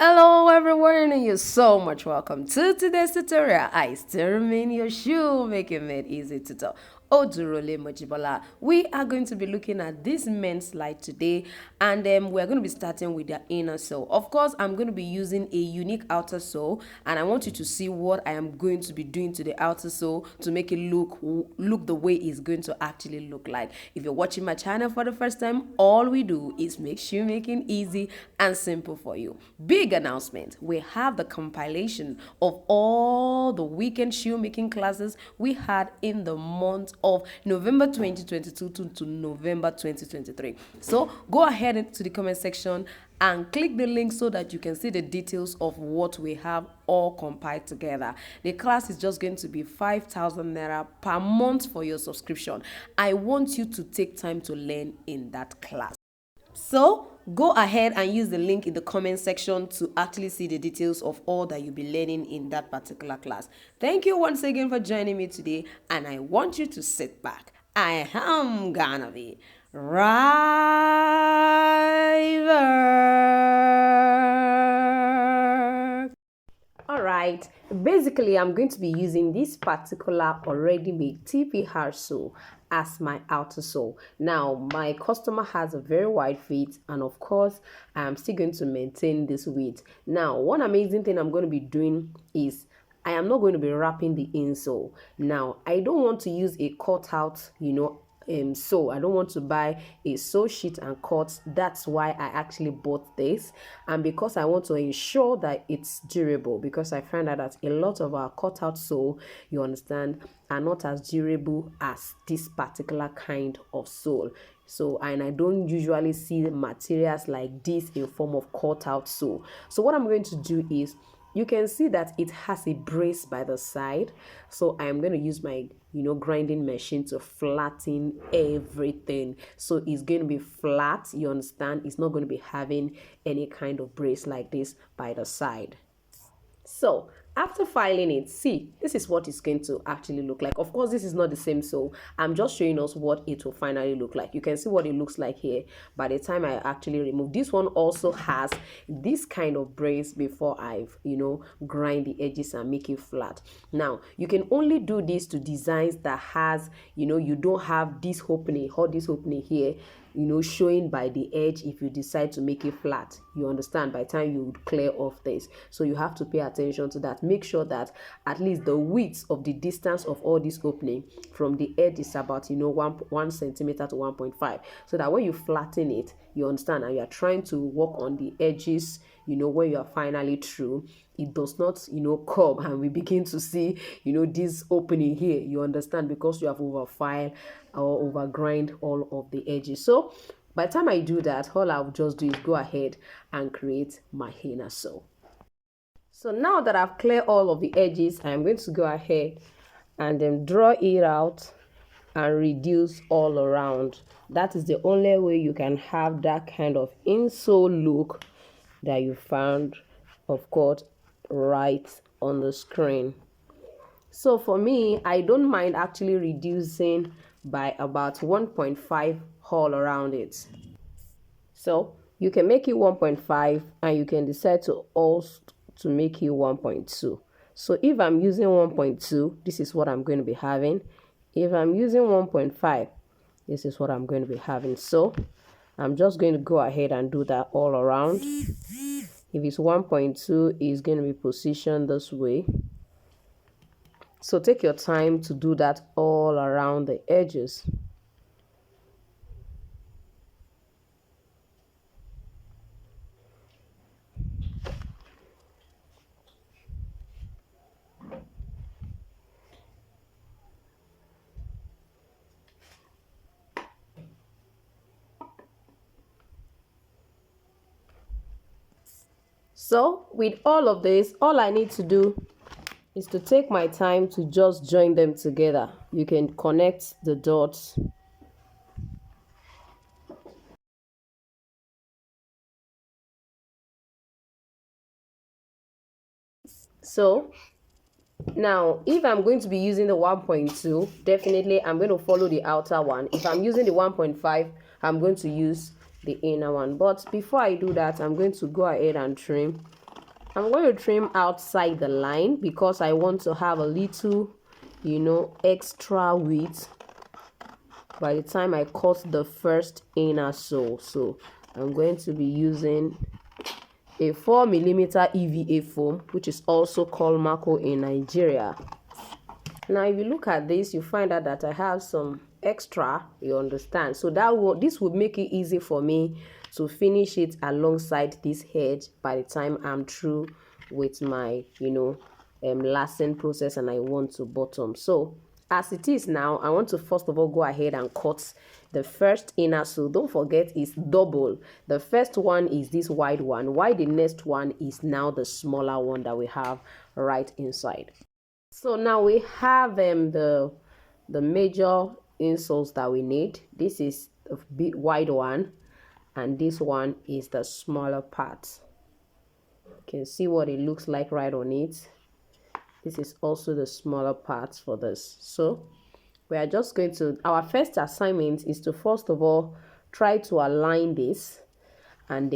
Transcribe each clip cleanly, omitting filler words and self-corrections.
Hello everyone, and you're so much welcome to today's tutorial. I still remain your shoemaking made easy tutor, Odurole Mojibola. We are going to be looking at this men's slide today, and we're going to be starting with the inner sole. Of course, I'm going to be using a unique outer sole, and I want you to see what I am going to be doing to the outer sole to make it look the way it's going to actually look like. If you're watching my channel for the first time, all we do is make shoemaking easy and simple for you. Big announcement, we have the compilation of all the weekend shoemaking classes we had in the month of November 2022 to November 2023. So go ahead into the comment section and click the link so that you can see the details of what we have all compiled together. The class is just going to be 5,000 naira per month for your subscription. I want you to take time to learn in that class. So go ahead and use the link in the comment section to actually see the details of all that you'll be learning in that particular class. Thank you once again for joining me today, and I want you to sit back. I am gonna be right back. All right, basically I'm going to be using this particular already made TPR sole as my outer sole. Now my customer has a very wide feet, and of course I'm still going to maintain this width. Now one amazing thing I'm going to be doing is I am not going to be wrapping the insole. Now I don't want to use a cutout, so I don't want to buy a sew sheet and cut. That's why I actually bought this, and because I want to ensure that it's durable, because I find out that a lot of our cutout sole, you understand, are not as durable as this particular kind of sole. So, and I don't usually see materials like this in form of cutout sole. So what I'm going to do is, you can see that it has a brace by the side, so I'm going to use my grinding machine to flatten everything, so it's going to be flat, you understand. It's not going to be having any kind of brace like this by the side. So after filing it, see, this is what it's going to actually look like. Of course, this is not the same sole. I'm just showing us what it will finally look like. You can see what it looks like here by the time I actually remove. This one also has this kind of brace before I've grind the edges and make it flat. Now you can only do this to designs that has you don't have this opening or this opening here, showing by the edge. If you decide to make it flat, you understand, by the time you would clear off this. So you have to pay attention to that. Make sure that at least the width of the distance of all this opening from the edge is about 1 centimeter to 1.5, so that when you flatten it, you understand, and you are trying to work on the edges, when you are finally through, it does not curve and we begin to see this opening here, you understand, because you have overfiled or overgrind all of the edges. So by the time I do that, all I'll just do is go ahead and create my inner sole. So now that I've cleared all of the edges, I'm going to go ahead and then draw it out and reduce all around. That is the only way you can have that kind of insole look that you found, of course, right on the screen. So for me, I don't mind actually reducing by about 1.5 all around it. So you can make it 1.5, and you can decide to also to make it 1.2. So if I'm using 1.2, this is what I'm going to be having. If I'm using 1.5, this is what I'm going to be having. So I'm just going to go ahead and do that all around. If it's 1.2, it's going to be positioned this way. So take your time to do that all around the edges. So with all of this, all I need to do is to take my time to just join them together. You can connect the dots. So now if I'm going to be using the 1.2, definitely I'm going to follow the outer one. If I'm using the 1.5, I'm going to use the inner one. But before I do that, I'm going to go ahead and trim I'm going to trim outside the line because I want to have a little, extra width by the time I cut the first inner sole. So I'm going to be using a 4mm EVA foam, which is also called Mako in Nigeria. Now if you look at this, you find out that I have some extra, you understand, so this would make it easy for me to finish it alongside this head by the time I'm through with my lacing process and I want to bottom. So as it is now, I want to first of all go ahead and cut the first inner sole. Don't forget it's double. The first one is this wide one, while the next one is now the smaller one that we have right inside. So now we have the major insoles that we need. This is a big wide one and this one is the smaller part. You can see what it looks like right on it. This is also the smaller parts for this. So we are just going to, our first assignment is to first of all try to align this and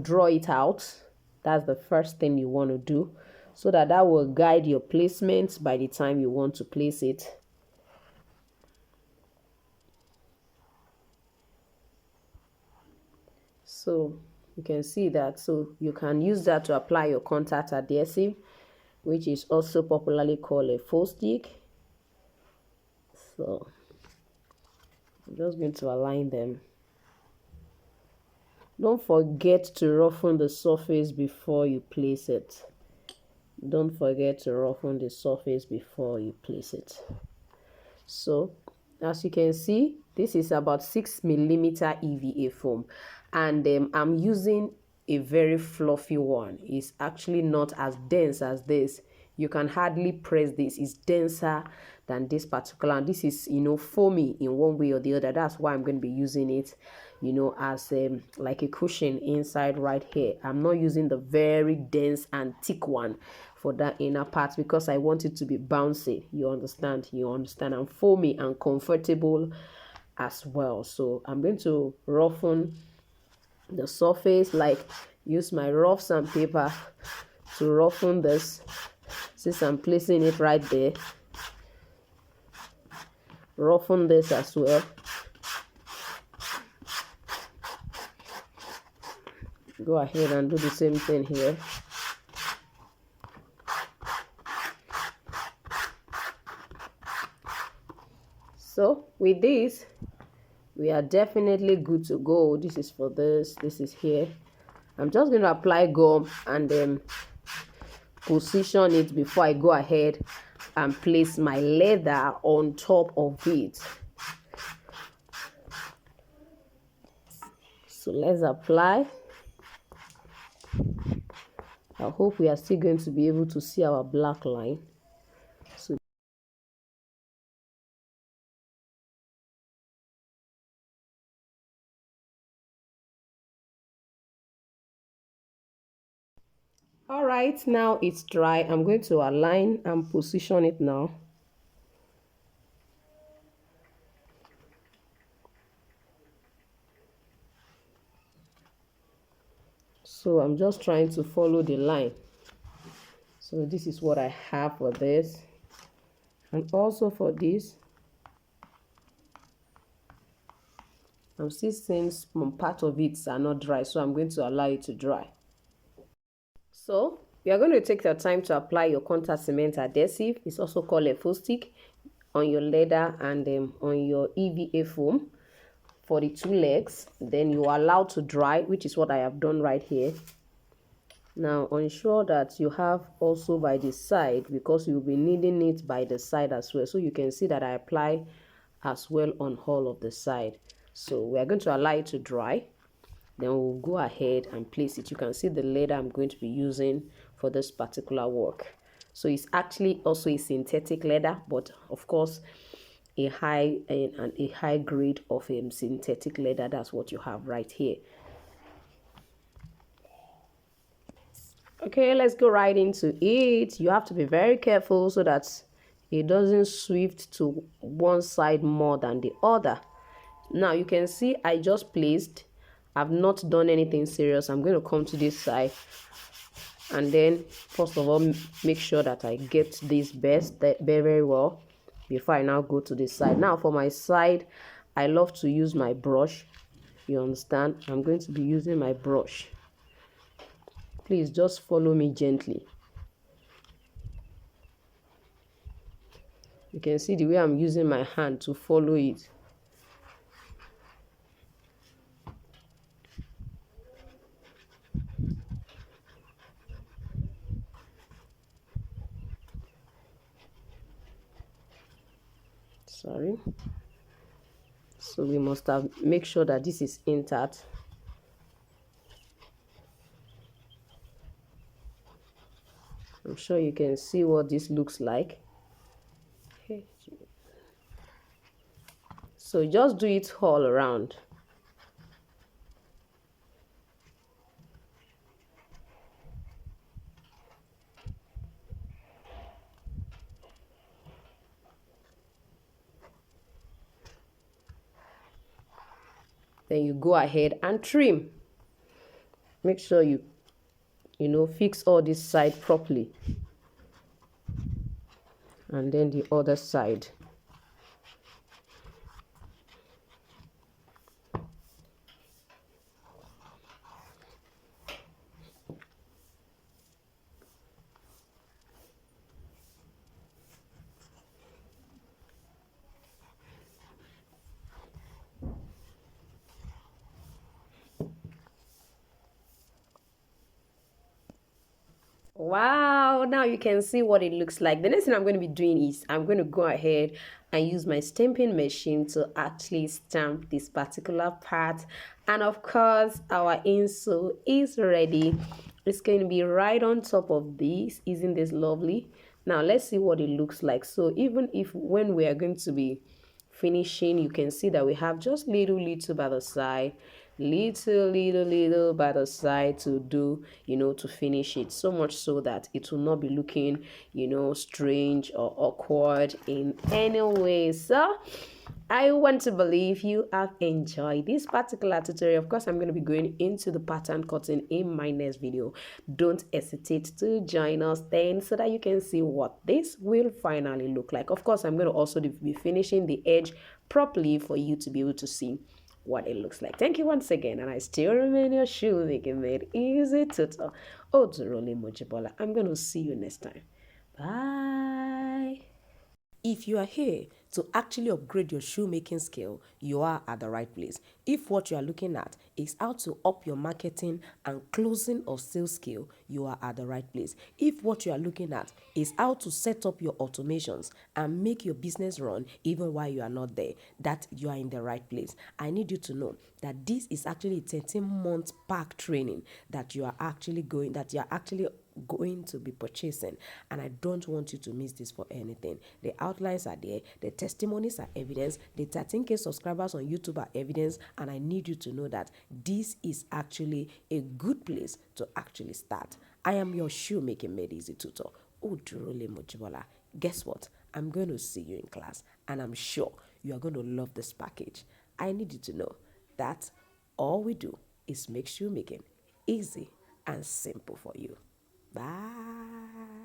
draw it out. That's the first thing you want to do, so that will guide your placement by the time you want to place it. So you can see that, so you can use that to apply your contact adhesive, which is also popularly called a faux stick. So I'm just going to align them. Don't forget to roughen the surface before you place it. Don't forget to roughen the surface before you place it. So as you can see, this is about 6mm EVA foam, and I'm using a very fluffy one. It's actually not as dense as this. You can hardly press this. It's denser than this particular, and this is foamy in one way or the other. That's why I'm going to be using it as like a cushion inside right here. I'm not using the very dense and thick one for that inner part because I want it to be bouncy. You understand and foamy and comfortable as well. So I'm going to roughen the surface, like use my rough sandpaper to roughen this. Since I'm placing it right there, roughen this as well. Go ahead and do the same thing here. So with this, we are definitely good to go. This is for this is here. I'm just going to apply gum and then position it before I go ahead and place my leather on top of it. So let's apply. I hope we are still going to be able to see our black line. So all right, now it's dry. I'm going to align and position it now. So I'm just trying to follow the line. So this is what I have for this, and also for this. I'm still seeing some part of it are not dry, so I'm going to allow it to dry. So you are going to take your time to apply your contact cement adhesive. It's also called a faux stick, on your leather and on your EVA foam for the two legs. Then you are allowed to dry, which is what I have done right here. Now ensure that you have also by the side, because you'll be needing it by the side as well. So you can see that I apply as well on all of the side. So we are going to allow it to dry. Then we'll go ahead and place it. You can see the leather I'm going to be using for this particular work. So it's actually also a synthetic leather, but of course a high grade of synthetic leather. That's what you have right here. Okay, let's go right into it. You have to be very careful so that it doesn't swift to one side more than the other. Now you can see I just placed. I've not done anything serious. I'm going to come to this side And then first of all, make sure that I get this best very well before I now go to the side. Now for my side, I love to use my brush. You understand? I'm going to be using my brush. Please just follow me gently. You can see the way I'm using my hand to follow it. Sorry. So we must have make sure that this is intact. I'm sure you can see what this looks like. Okay. So just do it all around. Then you go ahead and trim. Make sure you fix all this side properly. And then the other side. Wow, now you can see what it looks like. The next thing I'm going to be doing is I'm going to go ahead and use my stamping machine to actually stamp this particular part. And of course, our insole is ready. It's going to be right on top of this. Isn't this lovely? Now let's see what it looks like. So even if when we are going to be finishing, you can see that we have just little by the side, little by the side to do, to finish it, so much so that it will not be looking, strange or awkward in any way. So I want to believe you have enjoyed this particular tutorial. Of course, I'm going to be going into the pattern cutting in my next video. Don't hesitate to join us then so that you can see what this will finally look like. Of course, I'm going to also be finishing the edge properly for you to be able to see what it looks like. Thank you once again, and I still remain your shoemaking made easy tutor, Odurole Mojibola. I'm going to see you next time. Bye. If you are here to actually upgrade your shoemaking skill, you are at the right place. If what you are looking at is how to up your marketing and closing or sales skill, you are at the right place. If what you are looking at is how to set up your automations and make your business run even while you are not there, that you are in the right place. I need you to know that this is actually a 13-month pack training that you are actually going to be purchasing, and I don't want you to miss this for anything. The outlines are there, the testimonies are evidence, the 13K subscribers on YouTube are evidence, and I need you to know that this is actually a good place to actually start. I am your shoemaking made easy tutor, Odurole Mojibola. Guess what? I'm going to see you in class, and I'm sure you are going to love this package. I need you to know that all we do is make shoemaking easy and simple for you. Bye.